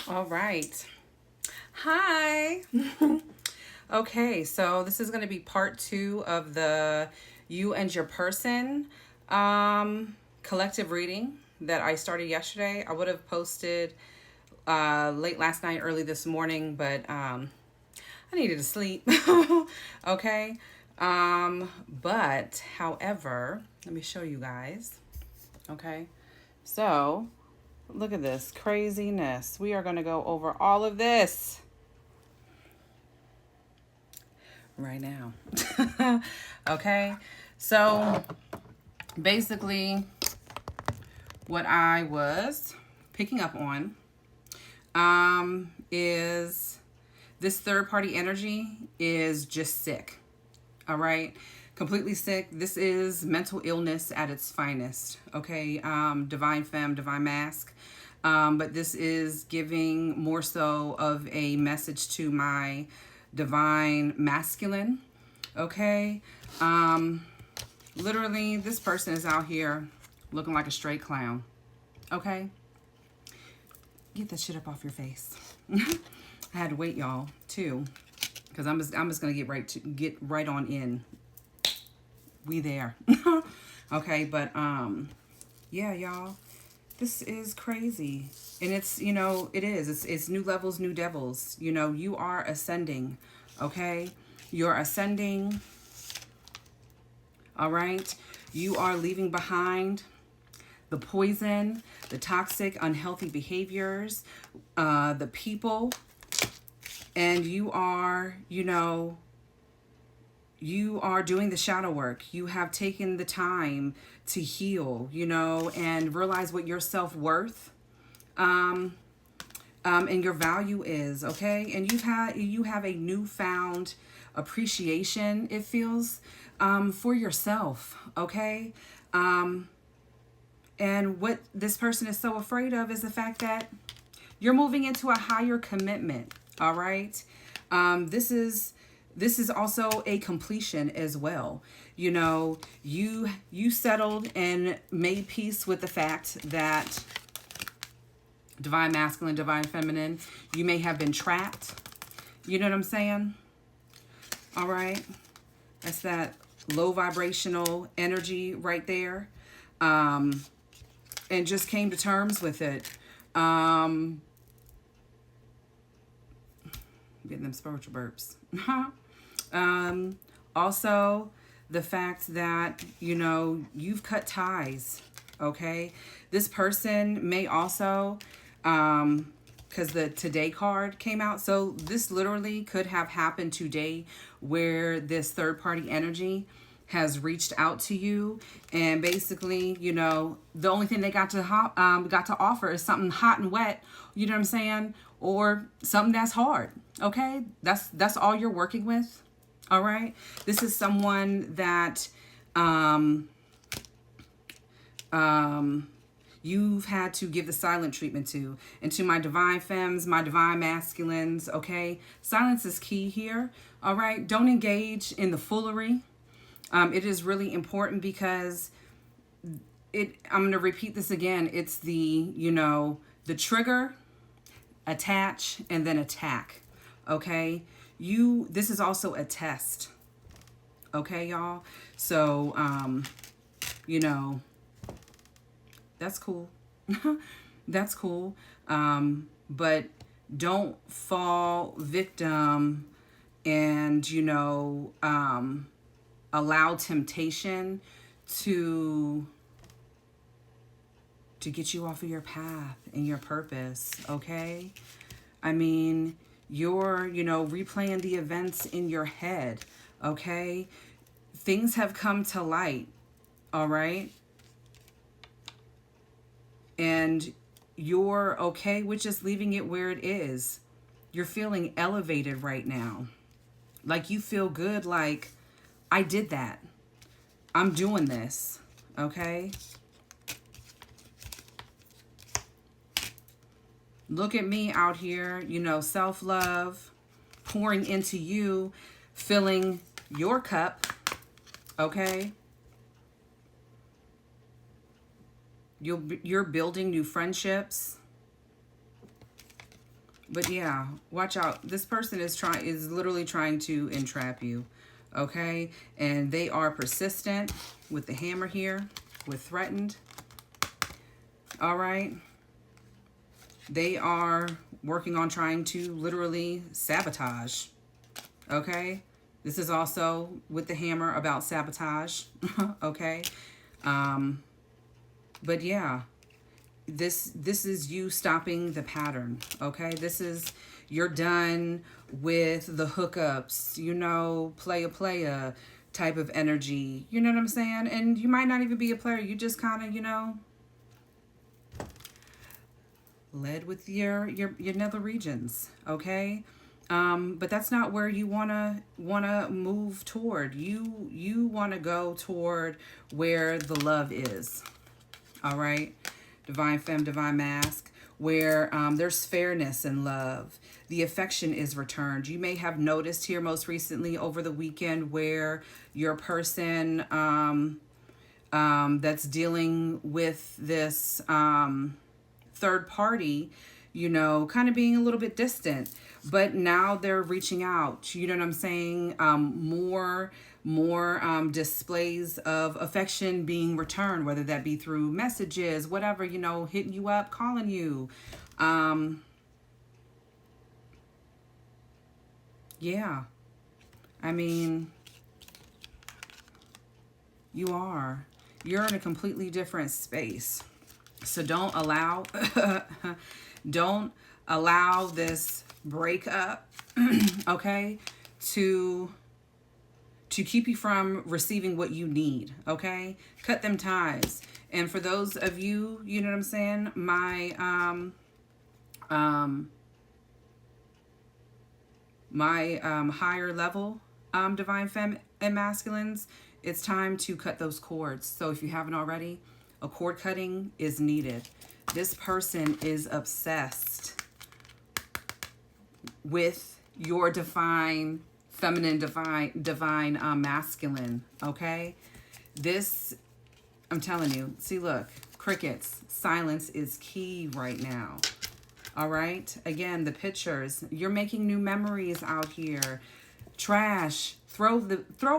All right. Hi. Okay, so this is going to be part 2 of the You and Your Person collective reading that I started yesterday. I would have posted late last night, early this morning, but I needed to sleep. Okay. But however, let me show you guys. Okay. So, look at this craziness. We are going to go over all of this right now. Okay. So, basically, what I was picking up on is this third party energy is just sick. All right. Completely sick. This is mental illness at its finest. Okay. Divine femme, divine mask. But this is giving more so of a message to my divine masculine. Okay. Literally, this person is out here looking like a straight clown. Okay. Get that shit up off your face. I had to wait, y'all, too, because I'm just gonna get right on in. We there. Okay, but yeah, y'all, this is crazy, and it's it is. It's new levels, new devils. You are ascending. Okay, you're ascending. All right, you are leaving behind the poison, the toxic, unhealthy behaviors, the people. And you are doing the shadow work. You have taken the time to heal, and realize what your self-worth and your value is, okay? And you have a newfound appreciation, it feels, for yourself, okay? And what this person is so afraid of is the fact that you're moving into a higher commitment. All right. This is also a completion as well. You settled and made peace with the fact that divine masculine, divine feminine, you may have been trapped. You know what I'm saying? All right. That's that low vibrational energy right there. And just came to terms with it. Getting them spiritual burps. Also, the fact that, you've cut ties, okay? This person may also, because the today card came out, so this literally could have happened today where this third party energy has reached out to you, and basically, the only thing they got to offer is something hot and wet, you know what I'm saying? Or something that's hard. Okay, that's all you're working with. All right, this is someone that you've had to give the silent treatment to. And to my divine femmes, my divine masculines, okay, silence is key here. All right, don't engage in the foolery. It is really important because I'm going to repeat this again. It's the trigger, attach, and then attack. Okay, this is also a test. Okay, y'all. So, that's cool. That's cool. But don't fall victim and, allow temptation to get you off of your path and your purpose. Okay. I mean, you're, replaying the events in your head, okay? Things have come to light, all right? And you're okay with just leaving it where it is. You're feeling elevated right now. Like you feel good, like, I did that. I'm doing this, okay? Look at me out here, self-love, pouring into you, filling your cup, okay? You're building new friendships. But yeah, watch out. This person is literally trying to entrap you. Okay? And they are persistent with the hammer here, with threatened. All right? They are working on trying to literally sabotage. Okay? This is also with the hammer about sabotage. Okay? But yeah, this is you stopping the pattern. Okay? This is, you're done with the hookups, you know, playa type of energy. You know what I'm saying? And you might not even be a player. You just kind of, you know, led with your nether regions. Okay? But that's not where you wanna move toward. You wanna go toward where the love is. All right, divine femme, divine masc, where there's fairness and love. The affection is returned. You may have noticed here most recently over the weekend where your person that's dealing with this third party, you know, kind of being a little bit distant, but now they're reaching out. You know what I'm saying? More displays of affection being returned, whether that be through messages, whatever, you know, hitting you up, calling you. Yeah, I mean, you're in a completely different space. So don't allow don't allow this breakup, okay, to keep you from receiving what you need. Okay, cut them ties. And for those of you, you know what I'm saying, my higher level divine femme and masculines, it's time to cut those cords. So if you haven't already, a cord cutting is needed. This person is obsessed with your divine feminine, divine masculine. Okay, this, I'm telling you. See, look, crickets. Silence is key right now. All right. Again, the pictures. You're making new memories out here. Trash. Throw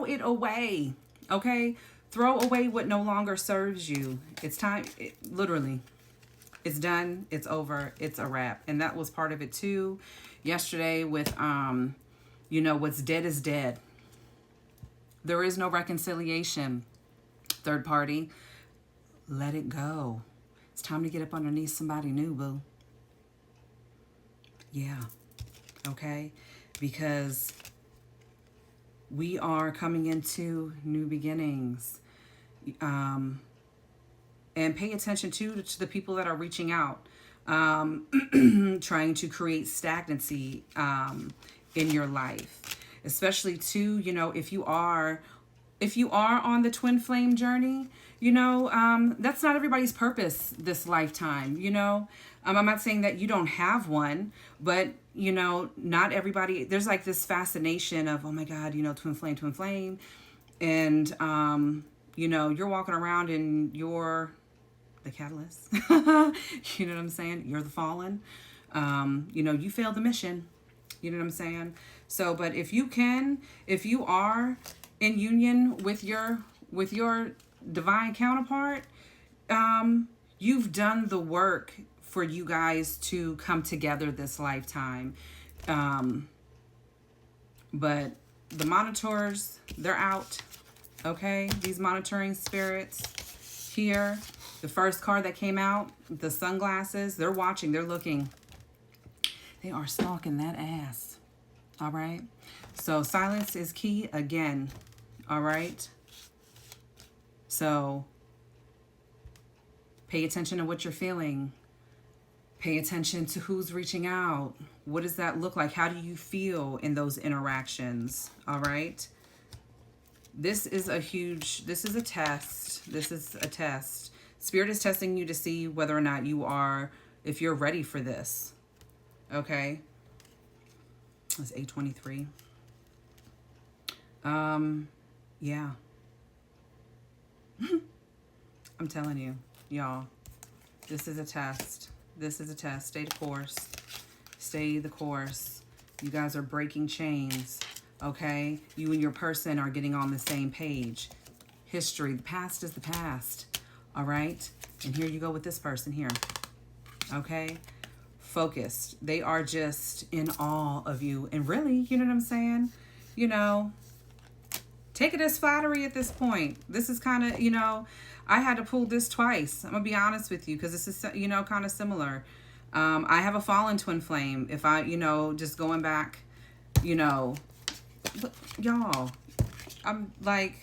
it away. Okay. Throw away what no longer serves you. It's time. Literally, it's done. It's over. It's a wrap. And that was part of it too. Yesterday with, you know, what's dead is dead. There is no reconciliation. Third party, let it go. It's time to get up underneath somebody new, boo. Yeah. Okay. Because we are coming into new beginnings. And pay attention to the people that are reaching out, trying to create stagnancy in your life, especially too, you know, if you are on the twin flame journey, you know, that's not everybody's purpose this lifetime. You know, I'm not saying that you don't have one, but you know, not everybody. There's like this fascination of, oh my God, you know, twin flame, and you know, you're walking around and you're the catalyst. You know what I'm saying? You're the fallen. You know, you failed the mission. You know what I'm saying? So, but if you are in union with your divine counterpart, you've done the work for you guys to come together this lifetime. But the monitors, they're out. Okay, these monitoring spirits here. The first card that came out, the sunglasses, they're watching, they're looking. They are stalking that ass. All right. So silence is key again. All right. So pay attention to what you're feeling. Pay attention to who's reaching out. What does that look like? How do you feel in those interactions? All right. This is a test. This is a test. Spirit is testing you to see whether or not if you're ready for this. Okay. That's 823. Yeah. I'm telling you, y'all, this is a test. This is a test. Stay the course. Stay the course. You guys are breaking chains, okay? You and your person are getting on the same page. History, the past is the past, all right? And here you go with this person here, okay? Focused. They are just in awe of you. And really, you know what I'm saying? You know, take it as flattery at this point. This is kind of, you know, I had to pull this twice. I'm going to be honest with you because this is, you know, kind of similar. I have a fallen twin flame. If I, you know, just going back, you know, y'all, I'm like,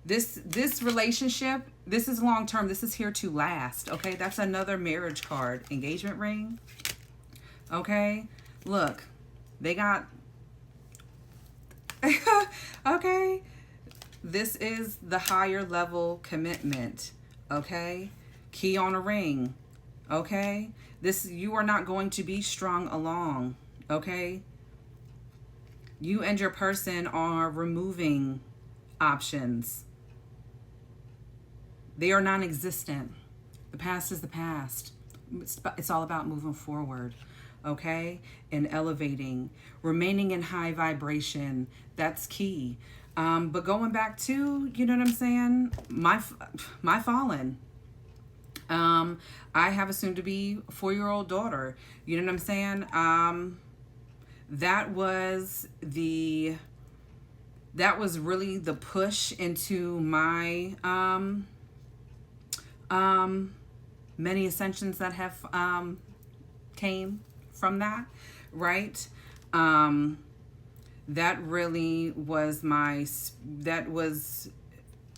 this relationship, this is long term. This is here to last. Okay. That's another marriage card. Engagement ring. Okay. Look, they got, okay. This is the higher level commitment. Okay. Key on a ring. Okay. This, you are not going to be strung along. Okay. You and your person are removing options. They are non-existent. The past is the past. It's all about moving forward, okay? And elevating, remaining in high vibration. That's key. But going back to, you know what I'm saying? My fallen. I have a soon-to-be 4-year-old daughter. You know what I'm saying? That was really the push into my many ascensions that have came from that, right? That really was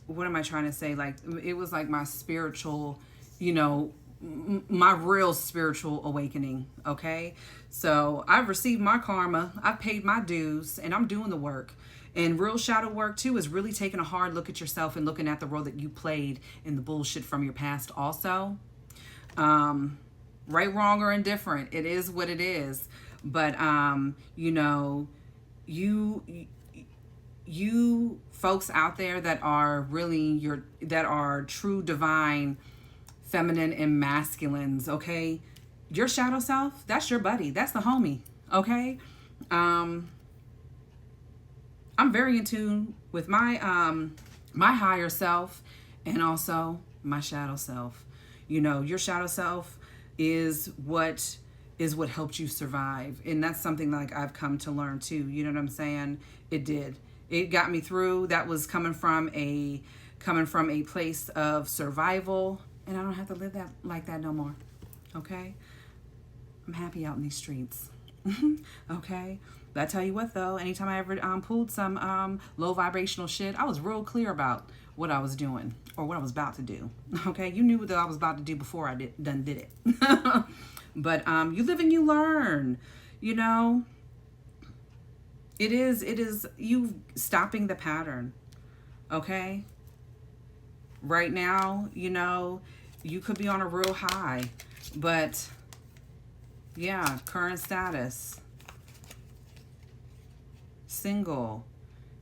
what am I trying to say? Like, it was like my spiritual, you know, my real spiritual awakening. Okay. So I've received my karma. I've paid my dues and I'm doing the work. And real shadow work too is really taking a hard look at yourself and looking at the role that you played in the bullshit from your past also. Right, wrong, or indifferent. It is what it is. But, you know, you folks out there that are really that are true divine feminine and masculines, okay? Your shadow self, that's your buddy. That's the homie, okay? I'm very in tune with my my higher self and also my shadow self. You know, your shadow self is what helped you survive. And that's something like I've come to learn too. You know what I'm saying? It did. It got me through. That was coming from a place of survival. And I don't have to live that like that no more. Okay? I'm happy out in these streets. Okay? But I tell you what though, anytime I ever pulled some low vibrational shit, I was real clear about what I was doing or what I was about to do. Okay? You knew what I was about to do before I did it. But you live and you learn, you know. It is you stopping the pattern. Okay? Right now, you know, you could be on a real high, but yeah, current status, single,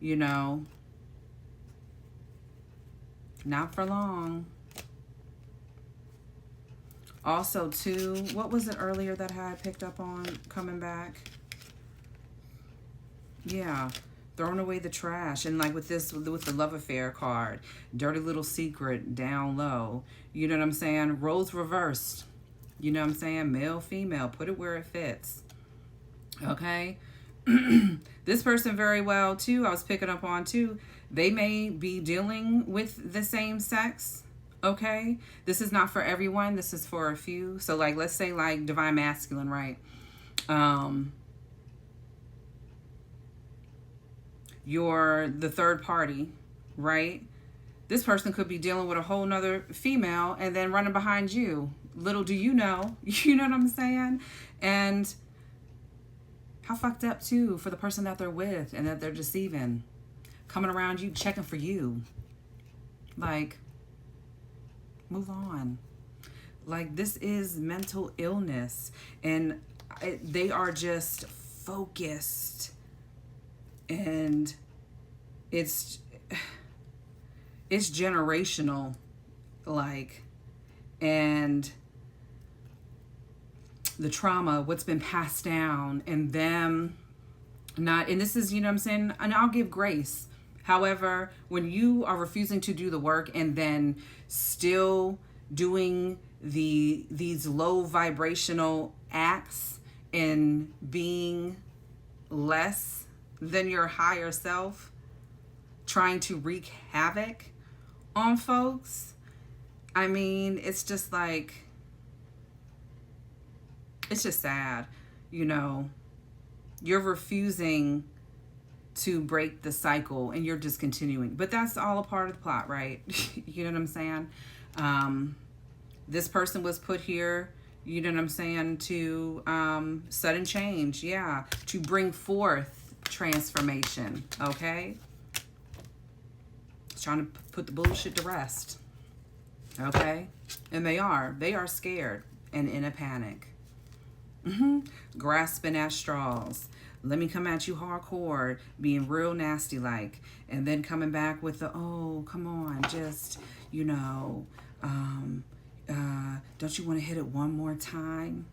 you know, not for long. Also too, what was it earlier that I had picked up on coming back? Yeah, throwing away the trash. And like with the love affair card, dirty little secret down low. You know what I'm saying? Roles reversed. You know what I'm saying? Male, female, put it where it fits. Okay? This person very well too, I was picking up on too, they may be dealing with the same sex. Okay? This is not for everyone. This is for a few. So like, let's say like divine masculine, right? You're the third party, right? This person could be dealing with a whole nother female and then running behind you. Little do you know, you know what I'm saying? And how fucked up too for the person that they're with and that they're deceiving. Coming around you, checking for you. Like, move on. Like, this is mental illness. And they are just focused. And it's generational, like, and the trauma, what's been passed down, and them not, and this is, you know what I'm saying, and I'll give grace. However, when you are refusing to do the work and then still doing these low vibrational acts and being less than your higher self, trying to wreak havoc on folks, I mean, it's just like, it's just sad, you know. You're refusing to break the cycle and you're just continuing. But that's all a part of the plot, right? You know what I'm saying? This person was put here, you know what I'm saying, to sudden change, yeah, to bring forth transformation, okay? It's trying to put the bullshit to rest, okay? And they are scared and in a panic. Grasping at straws. Let me come at you hardcore, being real nasty like, and then coming back with the, oh, come on, just, you know, don't you want to hit it one more time?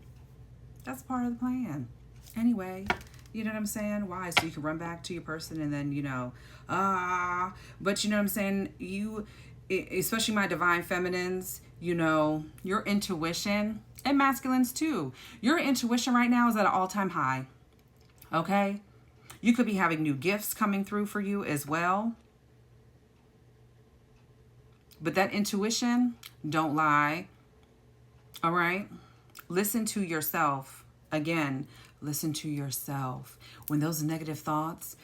That's part of the plan. Anyway, you know what I'm saying? Why? So you can run back to your person and then, you know, but you know what I'm saying? You, especially my divine feminines, you know, your intuition, and masculines too. Your intuition right now is at an all-time high. Okay? You could be having new gifts coming through for you as well. But that intuition, don't lie. All right? Listen to yourself. Again, listen to yourself. When those negative thoughts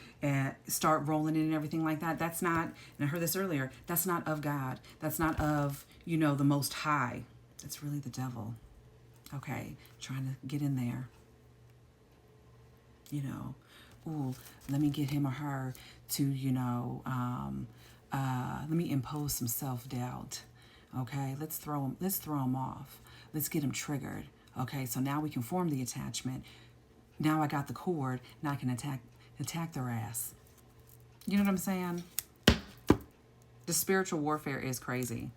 start rolling in and everything like that, that's not, and I heard this earlier, that's not of God. That's not of, you know, the Most High. It's really the devil. Okay? Trying to get in there. You know, ooh, let me get him or her to, you know, let me impose some self-doubt. Okay, let's throw them off. Let's get them triggered. Okay, so now we can form the attachment. Now I got the cord. Now I can attack their ass. You know what I'm saying? The spiritual warfare is crazy.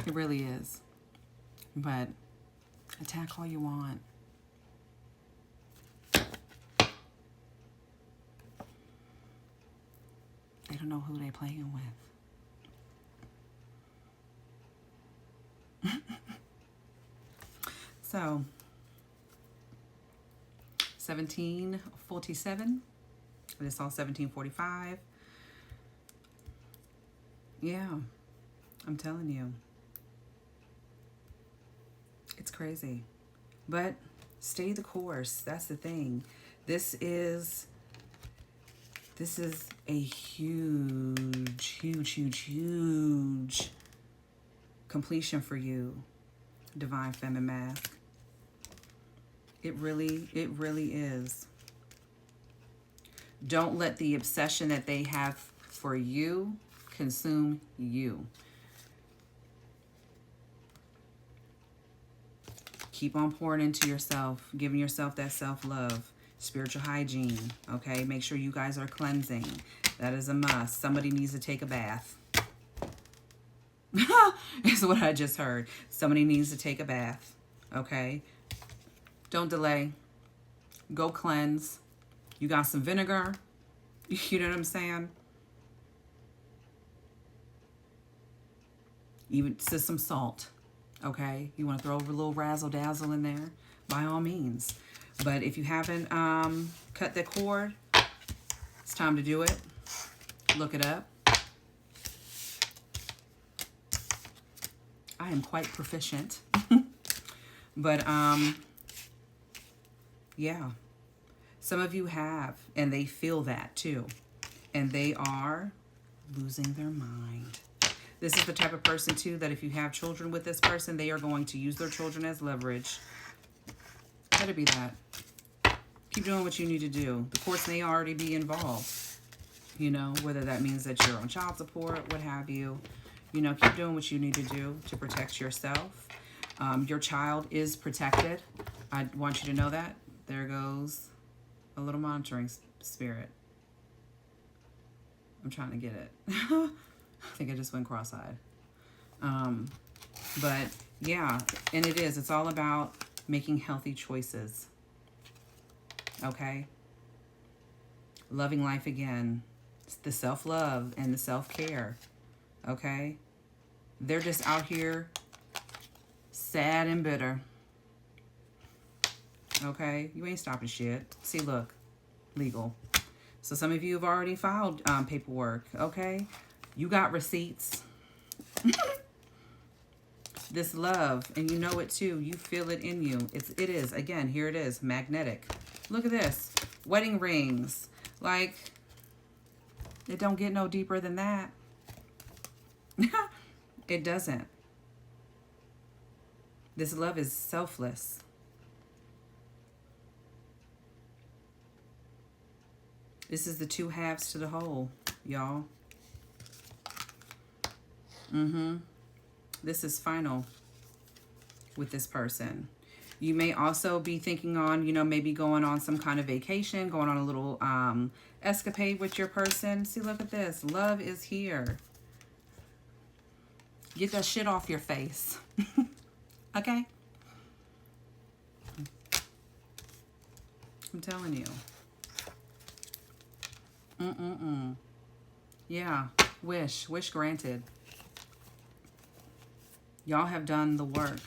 It really is. But attack all you want. They don't know who they playing with. So, 1747. It's all 1745. Yeah, I'm telling you. It's crazy. But stay the course. That's the thing. This is a huge, huge, huge, huge completion for you, Divine Feminine Mask. It really is. Don't let the obsession that they have for you consume you. Keep on pouring into yourself, giving yourself that self-love. Spiritual hygiene, okay? Make sure you guys are cleansing. That is a must. Somebody needs to take a bath. Is what I just heard. Somebody needs to take a bath, okay? Don't delay. Go cleanse. You got some vinegar. You know what I'm saying? Even some salt, okay? You want to throw a little razzle-dazzle in there? By all means. But if you haven't cut the cord, it's time to do it. Look it up. I am quite proficient. But, yeah. Some of you have, and they feel that too. And they are losing their mind. This is the type of person too that if you have children with this person, they are going to use their children as leverage. Better be that. Keep doing what you need to do. The courts may already be involved. You know, whether that means that you're on child support, what have you. You know, keep doing what you need to do to protect yourself. Your child is protected. I want you to know that. There goes a little monitoring spirit. I'm trying to get it. I think I just went cross-eyed. But yeah, and it is. It's all about making healthy choices. Okay? Loving life again. It's the self-love and the self-care. Okay? They're just out here sad and bitter. Okay? You ain't stopping shit. See, look. Legal. So some of you have already filed paperwork. Okay? You got receipts. This love, and you know it too. You feel it in you. It is. Again, here it is. Magnetic. Look at this. Wedding rings. Like, it don't get no deeper than that. It doesn't. This love is selfless. This is the two halves to the whole, y'all. This is final with this person. You may also be thinking on, you know, maybe going on some kind of vacation, going on a little escapade with your person. See, look at this. Love is here. Get that shit off your face. Okay? I'm telling you. Yeah. Wish granted. Y'all have done the work.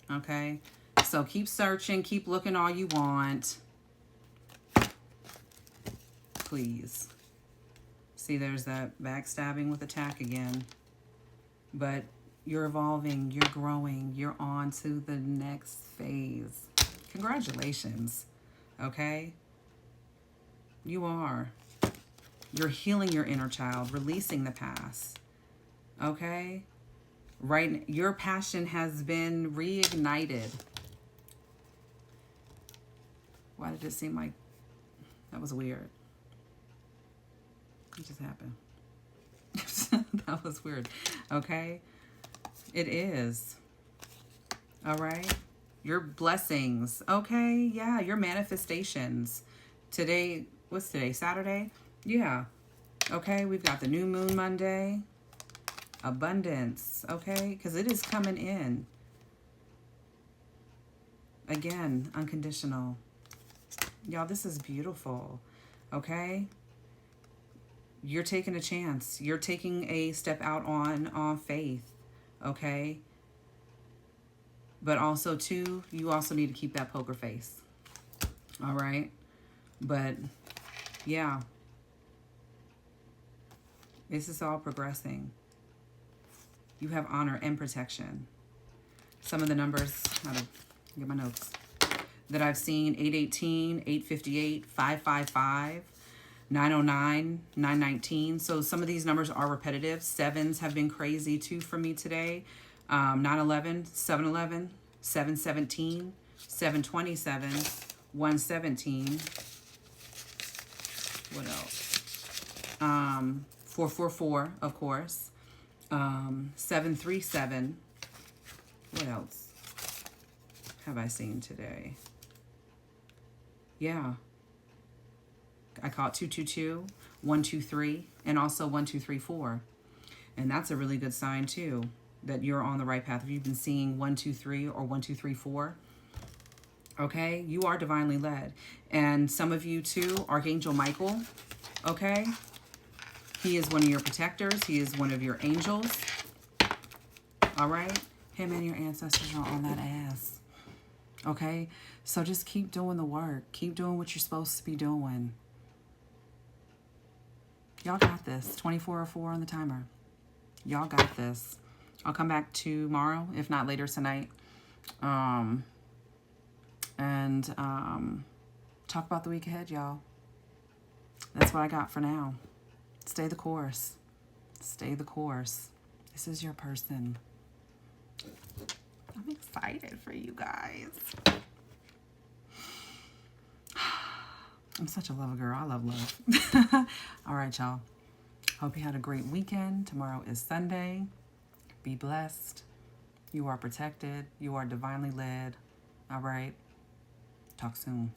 Okay? So keep searching. Keep looking all you want. Please. See, there's that backstabbing with attack again. But you're evolving. You're growing. You're on to the next phase. Congratulations. Okay? You are. You're healing your inner child. Releasing the past. Okay? Right, your passion has been reignited. Why did it seem like that was weird? It just happened. That was weird. Okay? It is. All right? Your blessings. Okay? Yeah, your manifestations. Today, what's today? Saturday? Yeah. Okay, we've got the new moon Monday. Abundance, okay? Because it is coming in. Again, unconditional. Y'all, this is beautiful, okay? You're taking a chance. You're taking a step out on faith, okay? But also, too, you also need to keep that poker face, all right? But, yeah. This is all progressing. You have honor and protection. Some of the numbers, how to get my notes, that I've seen: 818, 858, 555, 909, 919. So some of these numbers are repetitive. Sevens have been crazy too for me today. 911, 711, 717, 727, 117. What else? 444, of course. 737. What else have I seen today? Yeah. I caught 222, 123, and also 1234. And that's a really good sign too, that you're on the right path. If you've been seeing 123 or 1234, okay, you are divinely led. And some of you too, Archangel Michael, okay? He is one of your protectors. He is one of your angels. All right? Him and your ancestors are on that ass. Okay? So just keep doing the work. Keep doing what you're supposed to be doing. Y'all got this. 24:04 on the timer. Y'all got this. I'll come back tomorrow, if not later tonight. Talk about the week ahead, y'all. That's what I got for now. Stay the course. Stay the course. This is your person. I'm excited for you guys. I'm such a lover girl. I love love. All right, y'all. Hope you had a great weekend. Tomorrow is Sunday. Be blessed. You are protected. You are divinely led. All right. Talk soon.